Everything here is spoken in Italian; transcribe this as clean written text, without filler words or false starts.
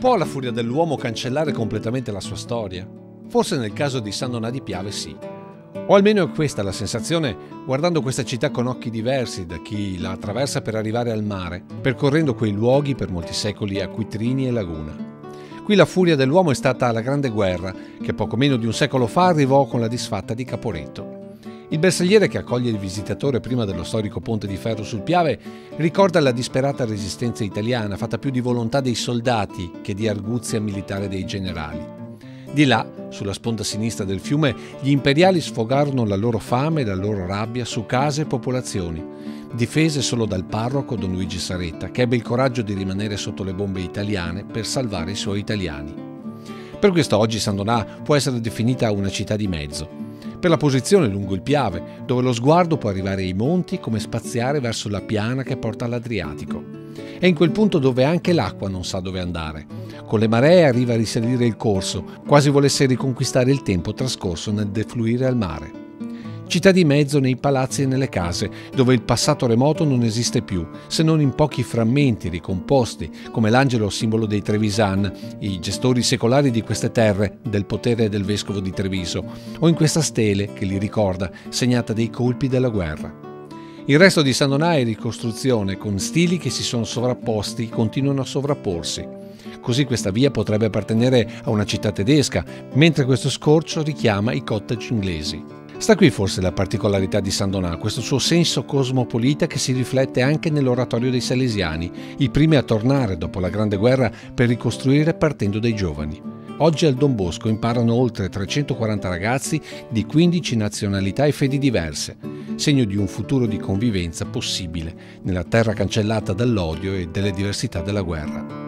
Può la furia dell'uomo cancellare completamente la sua storia? Forse nel caso di San Donà di Piave sì. O almeno è questa la sensazione guardando questa città con occhi diversi da chi la attraversa per arrivare al mare, percorrendo quei luoghi per molti secoli acquitrini e laguna. Qui la furia dell'uomo è stata la Grande Guerra, che poco meno di un secolo fa arrivò con la disfatta di Caporetto. Il bersagliere che accoglie il visitatore prima dello storico ponte di ferro sul Piave ricorda la disperata resistenza italiana, fatta più di volontà dei soldati che di arguzia militare dei generali. Di là, sulla sponda sinistra del fiume, gli imperiali sfogarono la loro fame e la loro rabbia su case e popolazioni, difese solo dal parroco Don Luigi Saretta, che ebbe il coraggio di rimanere sotto le bombe italiane per salvare i suoi italiani. Per questo oggi San Donà può essere definita una città di mezzo, per la posizione lungo il Piave, dove lo sguardo può arrivare ai monti come spaziare verso la piana che porta all'Adriatico. È in quel punto dove anche l'acqua non sa dove andare. Con le maree arriva a risalire il corso, quasi volesse riconquistare il tempo trascorso nel defluire al mare. Città di mezzo nei palazzi e nelle case, dove il passato remoto non esiste più, se non in pochi frammenti ricomposti, come l'angelo simbolo dei Trevisan, i gestori secolari di queste terre, del potere del vescovo di Treviso, o in questa stele che li ricorda, segnata dei colpi della guerra. Il resto di San Donà è ricostruzione, con stili che si sono sovrapposti e continuano a sovrapporsi. Così questa via potrebbe appartenere a una città tedesca, mentre questo scorcio richiama i cottage inglesi. Sta qui forse la particolarità di San Donà, questo suo senso cosmopolita che si riflette anche nell'oratorio dei Salesiani, i primi a tornare dopo la Grande Guerra per ricostruire partendo dai giovani. Oggi al Don Bosco imparano oltre 340 ragazzi di 15 nazionalità e fedi diverse, segno di un futuro di convivenza possibile nella terra cancellata dall'odio e dalle diversità della guerra.